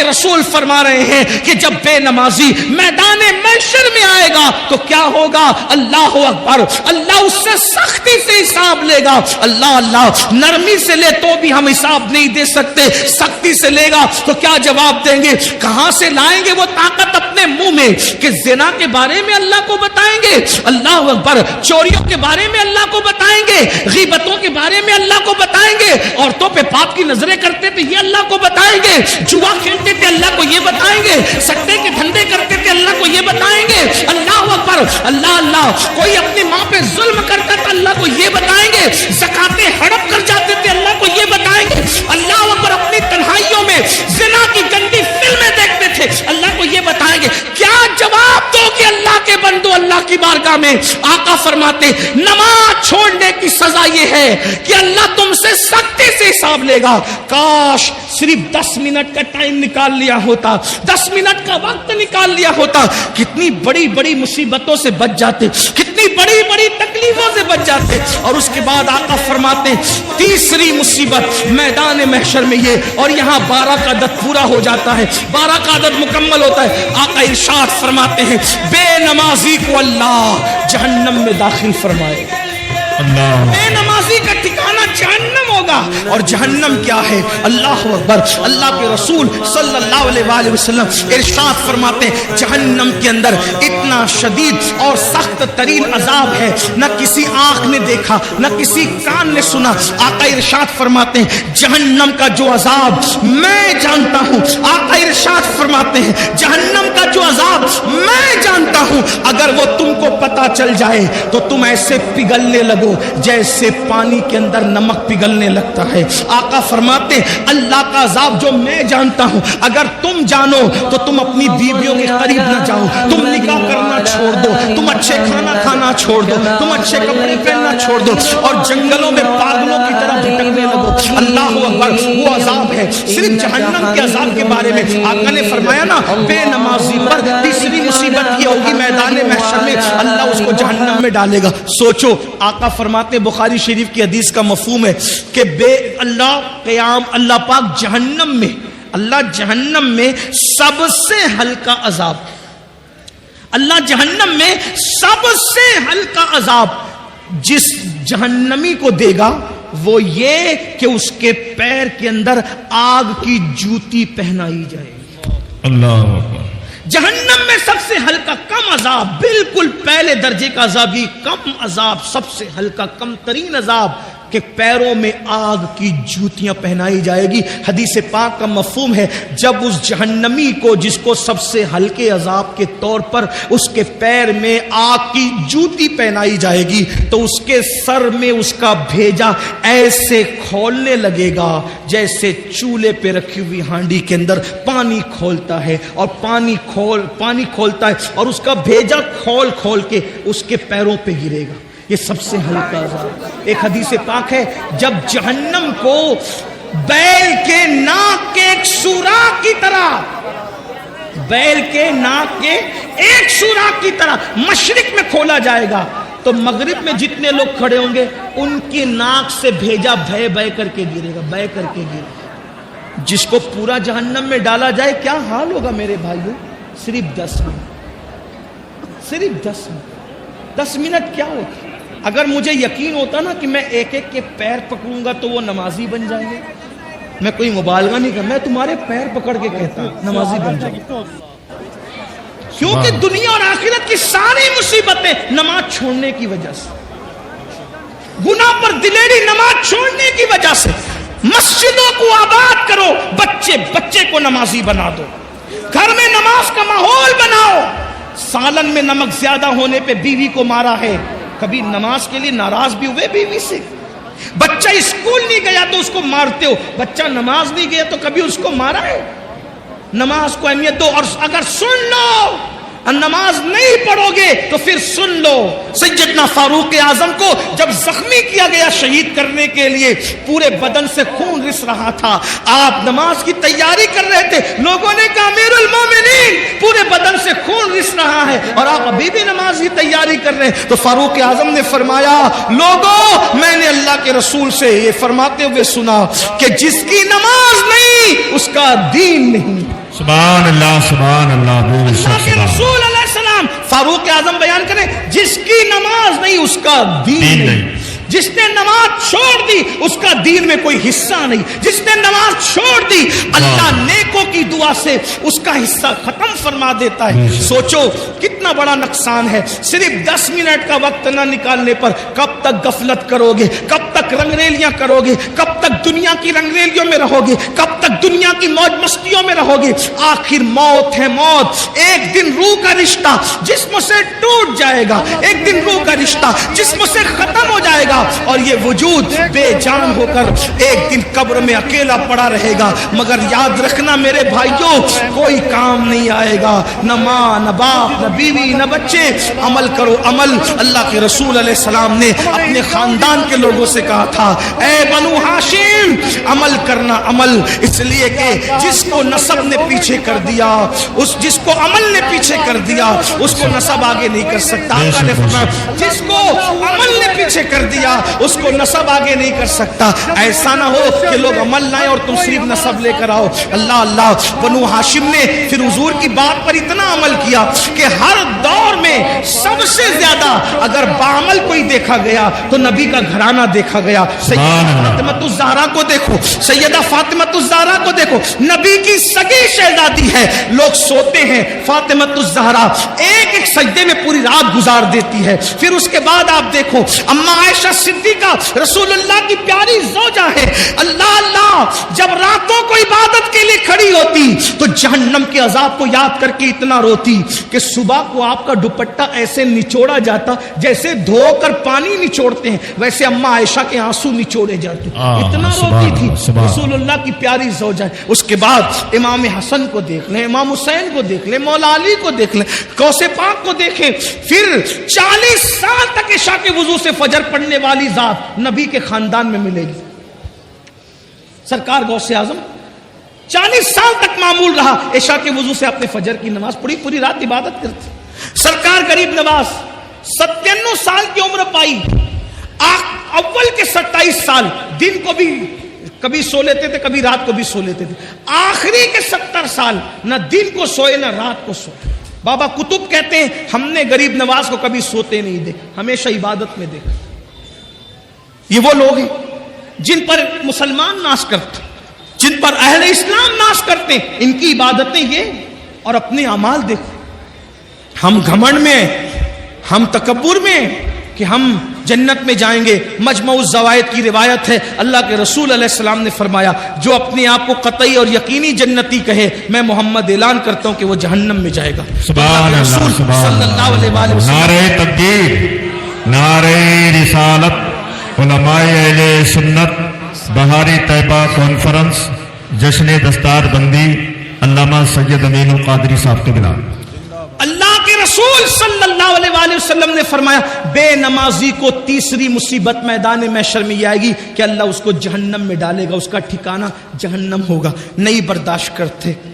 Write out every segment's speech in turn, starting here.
کے رسول فرما رہے ہیں کہ جب بے نمازی میدان محشر میں آئے گا تو کیا ہوگا؟ اللہ اکبر، اللہ اس سے سختی سے حساب لے گا۔ اللہ نرمی سے لے تو بھی ہم حساب نہیں دے سکتے، سختی سے لے گا تو کیا جواب دیں گے؟ کہاں سے لائیں گے وہ طاقت اپنے منہ میں کہ زنا کے بارے میں اللہ کو بتائیں گے، اللہ اکبر، چوریوں کے بارے میں اللہ کو بتائیں گے، غیبتوں کے بارے میں اللہ کو بتائیں گے، عورتوں پہ پاپ کی نظریں کرتے تھے یہ اللہ کو بتائیں گے، جوا کھیلتے تھے اللہ کو یہ بتائیں گے، سٹے کے دھندے کرتے تھے اللہ کو یہ بتائیں گے، اللہ اکبر، اللہ، کوئی اپنی ماں پہ ظلم کرتا تھا اللہ کو یہ بتائیں گے، زکاتیں ہڑپ کر جاتے تھے اللہ کو یہ بتائیں گے، اللہ اکبر، اپنی تنہائیوں میں زنا کی گندی فلمیں دیکھتے تھے اللہ کو یہ بتائیں گے۔ کیا جواب دو کہ اللہ کے بندو اللہ کی بارگاہ میں؟ آقا فرماتے نماز چھوڑنے کی سزا یہ ہے کہ اللہ تم سے سختی سے حساب لے گا۔ کاش صرف 10 منٹ کا ٹائم نکال لیا ہوتا، 10 منٹ کا وقت نکال لیا ہوتا، کتنی بڑی بڑی مصیبتوں سے بچ جاتے، کتنی بڑی بڑی تکلیفوں سے بچ جاتے۔ اور اس کے بعد آقا فرماتے تیسری مصیبت میدان محشر میں یہ، اور یہاں 12 کا عدد پورا ہو جاتا ہے، 12 کا عدد مکمل ہوتا ہے۔ آقا ارشاد فرماتے ہیں بے نمازی کو اللہ جہنم میں داخل فرمائے گا۔ بے نمازی کا ٹھکانہ جہنم ہوگا، اور جہنم کیا ہے؟ اللہ اکبر، اللہ کے رسول صلی اللہ علیہ وآلہ وسلم ارشاد فرماتے ہیں جہنم کے اندر اتنا شدید اور سخت ترین عذاب ہے نہ کسی آنکھ نے دیکھا نہ کسی کان نے سنا۔ آقا ارشاد فرماتے ہیں جہنم کا جو عذاب میں جانتا ہوں، آقا ارشاد فرماتے ہیں جہنم کا جو عذاب میں جانتا ہوں، اگر وہ تم کو پتا چل جائے تو تم ایسے پگھلنے لگو جیسے پانی کے اندر نمک پگھلنے لگتا ہے۔ آقا فرماتے ہیں اللہ کا عذاب جو میں جانتا ہوں اگر تم جانو تو تم اپنی بیویوں کے قریب نہ جاؤ، تم نکاح کرنا چھوڑ دو، تم اچھے کھانا کھانا چھوڑ دو، تم اچھے کپڑے پہننا چھوڑ دو، اور جنگلوں میں پاگلوں کی طرح بھٹکنے لگو۔ اللہ اکبر، وہ عذاب ہے۔ صرف جہنم کے عذاب کے بارے میں آقا نے فرمایا نا بے نمازی پر تیسری مصیبت یہ ہوگی میدان محشر میں اللہ اس کو جہنم میں ڈالے گا۔ سوچو، آقا فرماتے بخاری شریف کی حدیث کا مفہوم ہے کہ بے اللہ قیام، اللہ پاک جہنم میں، اللہ جہنم میں سب سے ہلکا عذاب، اللہ جہنم میں سب سے ہلکا عذاب جس جہنمی کو دے گا وہ یہ کہ اس کے پیر کے اندر آگ کی جوتی پہنائی جائے گی۔ اللہ اکبر۔ جہنم میں سب سے ہلکا کم عذاب، بالکل پہلے درجے کا عذاب، یہ کم عذاب، سب سے ہلکا کم ترین عذاب کہ پیروں میں آگ کی جوتیاں پہنائی جائے گی۔ حدیث پاک کا مفہوم ہے جب اس جہنمی کو جس کو سب سے ہلکے عذاب کے طور پر اس کے پیر میں آگ کی جوتی پہنائی جائے گی تو اس کے سر میں اس کا بھیجا ایسے کھولنے لگے گا جیسے چولہے پہ رکھی ہوئی ہانڈی کے اندر پانی کھولتا ہے، اور پانی کھولتا ہے اور اس کا بھیجا کھول کے اس کے پیروں پہ گرے گا۔ یہ سب سے ہلکا عذاب۔ ایک حدیث پاک ہے جب جہنم کو بیل کے ناک کے ایک سوراخ کی طرح، بیل کے ناک کے ایک سوراخ کی طرح مشرق میں کھولا جائے گا تو مغرب میں جتنے لوگ کھڑے ہوں گے ان کی ناک سے بھیجا بہ کر کے گرے گا، بہ کر کے گرے گا۔ جس کو پورا جہنم میں ڈالا جائے کیا حال ہوگا میرے بھائیو؟ صرف 10 منٹ، صرف 10 منٹ، 10 منٹ کیا ہوتا؟ اگر مجھے یقین ہوتا نا کہ میں ایک ایک کے پیر پکڑوں گا تو وہ نمازی بن جائیں گے، میں کوئی مبالغہ نہیں کرتا، میں تمہارے پیر پکڑ کے کہتا ہوں نمازی بن جائیں گے، کیونکہ دنیا اور آخرت کی ساری مصیبتیں نماز چھوڑنے کی وجہ سے، گناہ پر دلیری نماز چھوڑنے کی وجہ سے۔ مسجدوں کو آباد کرو، بچے کو نمازی بنا دو، گھر میں نماز کا ماحول بناؤ۔ سالن میں نمک زیادہ ہونے پہ بیوی کو مارا ہے، کبھی نماز کے لیے ناراض بھی ہوئے بیوی سے؟ بچہ اسکول نہیں گیا تو اس کو مارتے ہو، بچہ نماز نہیں گیا تو کبھی اس کو مارا ہے؟ نماز کو اہمیت دو، اور اگر سن لو نماز نہیں پڑھو گے تو پھر سن لو سیدنا فاروق اعظم کو جب زخمی کیا گیا شہید کرنے کے لیے، پورے بدن سے خون رس رہا تھا، آپ نماز کی تیاری کر رہے تھے، لوگوں نے کہا امیر المومنین پورے بدن سے خون رس رہا ہے اور آپ ابھی بھی نماز کی تیاری کر رہے ہیں. تو فاروق اعظم نے فرمایا لوگوں میں نے اللہ کے رسول سے یہ فرماتے ہوئے سنا کہ جس کی نماز نہیں اس کا دین نہیں. سبحان اللہ سبحان اللہ. اللہ کے رسول علیہ السلام فاروق اعظم بیان کریں جس کی نماز نہیں اس کا دین نہیں. جس نے نماز چھوڑ دی اس کا دین میں کوئی حصہ نہیں. جس نے نماز چھوڑ دی اللہ نیکوں کی دعا سے اس کا حصہ ختم فرما دیتا ہے. سوچو کتنا بڑا نقصان ہے. صرف 10 منٹ کا وقت نہ نکالنے پر کب تک غفلت کرو گے, کب تک رنگریلیاں کرو گے, کب تک دنیا کی رنگریلیوں میں رہو گے, کب تک دنیا کی موج مستیوں میں رہو گے. آخر موت ہے موت. ایک دن روح کا رشتہ جسم سے ٹوٹ جائے گا, ایک دن روح کا رشتہ جسم سے ختم ہو جائے گا اور یہ وجود بے جان ہو کر ایک دن قبر میں اکیلا پڑا رہے گا. مگر یاد رکھنا میرے بھائیوں کوئی کام نہیں آئے گا, نہ ماں نہ باپ نہ بیوی نہ بچے. عمل کرو عمل. اللہ کے رسول علیہ السلام نے اپنے خاندان کے لوگوں سے کہا تھا اے بنو ہاشم عمل کرنا عمل, اس لیے کہ جس کو نسب نے پیچھے کر دیا جس کو عمل نے پیچھے کر دیا اس کو نسب آگے نہیں کر سکتا. جس کو عمل نے پیچھے کر دیا اس کو نسب آگے نہیں کر سکتا. ایسا نہ ہو کہ لوگ عمل لائیں اور تم صرف نسب لے کر آؤ. اللہ اللہ. بنو ہاشم نے پھر حضور کی بات پر اتنا عمل کیا کہ ہر دور میں سب سے زیادہ اگر بعمل کوئی دیکھا گیا تو نبی کا گھرانہ دیکھا گیا. سیدہ فاطمہ الزہرا کو دیکھو, سیدہ فاطمہ الزہرا کو دیکھو, نبی کی سگی شہزادی ہے. لوگ سوتے ہیں, فاطمہ الزہرا ایک ایک سجدے میں پوری رات گزار دیتی ہے. پھر اس کے بعد آپ دیکھو اما عائشہ صدیقہ رسول اللہ کی پیاری زوجہ ہے. اللہ اللہ جب راتوں کو عبادت کے لیے کھڑی ہوتی تو جہنم کے عذاب کو یاد کر کے اتنا روتی کہ صبح کو آپ کا دوپٹہ ایسے نچوڑا جاتا جیسے دھو کر پانی نچوڑتے ہیں, ویسے اما عائشہ کے آنسو نچوڑے جاتے. اتنا روتی تھی رسول اللہ کی پیاری زوجہ ہے. اس کے بعد امام حسن کو دیکھ لیں, امام حسین کو دیکھ لیں, مولا علی کو دیکھ لیں, غوث پاک کو دیکھیں. پھر 40 سال تک عشاء کے وضو سے فجر پڑھنے والی ذات نبی کے خاندان میں ملے گی. سرکار غوث اعظم 40 سال تک معمول رہا عشاء کے وضو سے اپنے فجر کی نماز پڑھی, پوری رات عبادت کرتے. سرکار غریب نواز 97 سال کی عمر پائی. اول کے 27 سال دن کو بھی کبھی سو لیتے تھے, کبھی رات کو بھی سو لیتے تھے. آخری کے 70 سال نہ دن کو سوئے نہ رات کو سوئے. بابا کتب کہتے ہیں ہم نے غریب نواز کو کبھی سوتے نہیں دیکھا, ہمیشہ عبادت میں دیکھا. یہ وہ لوگ ہیں جن پر مسلمان ناز کرتے, جن پر اہل اسلام ناز کرتے, ان کی عبادتیں یہ اور اپنے اعمال دیکھو. ہم گھمنڈ میں, ہم تکبر میں کہ ہم جنت میں جائیں گے. مجمع الزوائد کی روایت ہے اللہ کے رسول علیہ السلام نے فرمایا جو اپنے آپ کو قطعی اور یقینی جنتی کہے میں محمد اعلان کرتا ہوں کہ وہ جہنم میں جائے گا. سبحان اللہ سبحان اللہ. نعرہ تکبیر, نعرہ رسالت. علماء اہل سنت بہاری طیبہ کانفرنس جشن دستار بندی علامہ سید امین القادری صاحب کے بلا. اللہ کے رسول صلی اللہ علیہ وآلہ وسلم نے فرمایا بے نمازی کو تیسری مصیبت میدان محشر میں آئے گی کہ اللہ اس کو جہنم میں ڈالے گا, اس کا ٹھکانہ جہنم ہوگا. نہیں برداشت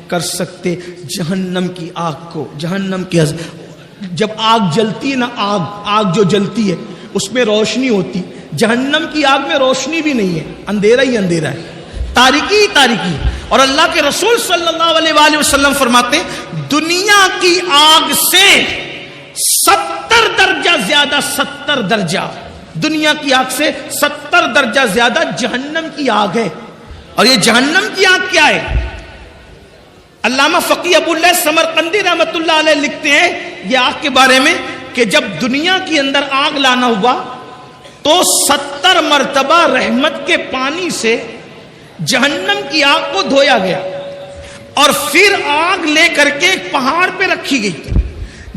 کر سکتے جہنم کی آگ کو. جہنم کی جب آگ جلتی ہے نا, آگ جو جلتی ہے اس میں روشنی ہوتی, جہنم کی آگ میں روشنی بھی نہیں ہے, اندھیرا ہی اندھیرا ہے, تاریکی ہی تاریکی. اور اللہ کے رسول صلی اللہ علیہ وآلہ وسلم فرماتے دنیا کی آگ سے 70 درجہ زیادہ, 70 درجہ دنیا کی آگ سے 70 درجہ زیادہ جہنم کی آگ ہے. اور یہ جہنم کی آگ کیا ہے؟ علامہ فقی ابو اللہ سمرقندی رحمت اللہ علیہ لکھتے ہیں یہ آگ کے بارے میں کہ جب دنیا کے اندر آگ لانا ہوا تو 70 مرتبہ رحمت کے پانی سے جہنم کی آگ کو دھویا گیا اور پھر آگ لے کر کے ایک پہاڑ پہ رکھی گئی.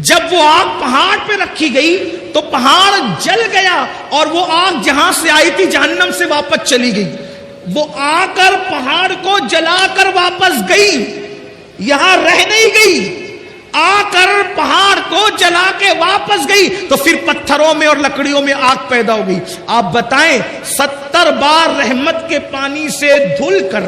جب وہ آگ پہاڑ پہ رکھی گئی تو پہاڑ جل گیا اور وہ آگ جہاں سے آئی تھی جہنم سے واپس چلی گئی. وہ آ کر پہاڑ کو جلا کر واپس گئی, یہاں رہ نہیں گئی, آ کر پہاڑ کو جلا کے واپس گئی. تو پھر پتھروں میں اور لکڑیوں میں آگ پیدا ہو گئی. آپ بتائیں 70 بار رحمت کے پانی سے دھل کر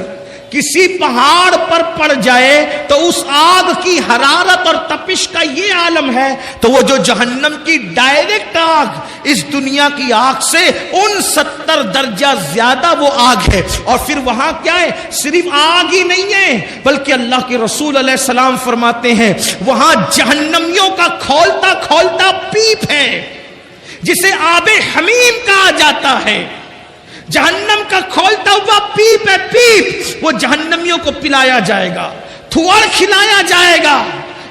کسی پہاڑ پر پڑ جائے تو اس آگ کی حرارت اور تپش کا یہ عالم ہے، تو وہ جو جہنم کی ڈائریکٹ آگ اس دنیا کی آگ سے ان 70 درجہ زیادہ وہ آگ ہے۔ اور پھر وہاں کیا ہے؟ صرف آگ ہی نہیں ہے، بلکہ اللہ کے رسول علیہ السلام فرماتے ہیں وہاں جہنمیوں کا کھولتا کھولتا پیپ ہے جسے آب حمیم کہا جاتا ہے۔ جہنم کا کھولتا ہوا پیپ ہے، پیپ، وہ جہنمیوں کو پلایا جائے گا، تھوڑ کھلایا جائے گا۔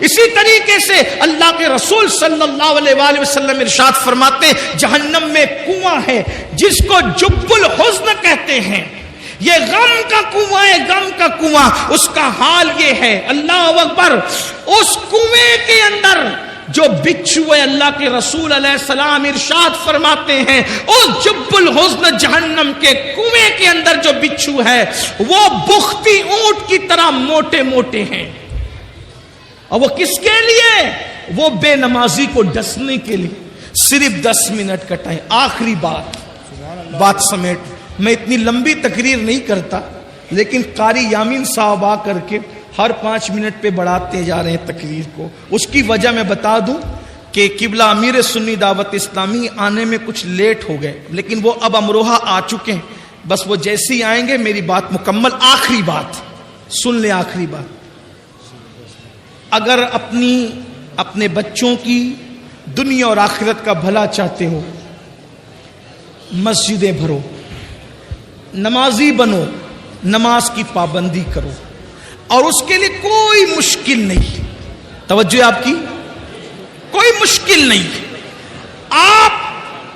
اسی طریقے سے اللہ کے رسول صلی اللہ علیہ وآلہ وسلم ارشاد فرماتے ہیں جہنم میں کنواں ہے جس کو جب الحزن کہتے ہیں، یہ غم کا کنواں ہے، غم کا کنواں۔ اس کا حال یہ ہے، اللہ اکبر، اس کنویں کے اندر جو بچھو ہے، اللہ کے رسول علیہ السلام ارشاد فرماتے ہیں اس جب الحزن جہنم کے کنویں کے اندر جو بچھو ہے وہ بختی اونٹ کی طرح موٹے موٹے ہیں۔ اور وہ کس کے لیے؟ وہ بے نمازی کو ڈسنے کے لیے۔ صرف 10 منٹ کا ٹائم، آخری بات سمیٹ، میں اتنی لمبی تقریر نہیں کرتا، لیکن قاری یامین صاحب آ کر کے ہر 5 منٹ پہ بڑھاتے جا رہے ہیں تقریر کو۔ اس کی وجہ میں بتا دوں کہ قبلہ امیر سنی دعوت اسلامی آنے میں کچھ لیٹ ہو گئے، لیکن وہ اب امروہہ آ چکے ہیں، بس وہ جیسے ہی آئیں گے میری بات مکمل۔ آخری بات سن لیں، آخری بات، اگر اپنے بچوں کی دنیا اور آخرت کا بھلا چاہتے ہو، مسجدیں بھرو، نمازی بنو، نماز کی پابندی کرو، اور اس کے لیے کوئی مشکل نہیں، توجہ آپ کی، کوئی مشکل نہیں، آپ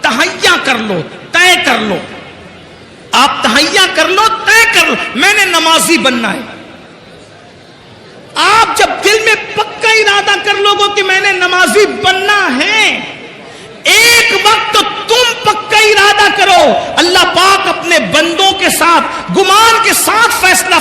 تہیا کر لو، طے کر لو، آپ تہیا کر لو، طے کر لو، میں نے نمازی بننا ہے۔ آپ جب دل میں پکا ارادہ کر لو گے کہ میں نے نمازی بننا ہے، ایک وقت تم پکا ارادہ کرو، اللہ پاک اپنے بندوں کے ساتھ گمان کے ساتھ فیصلہ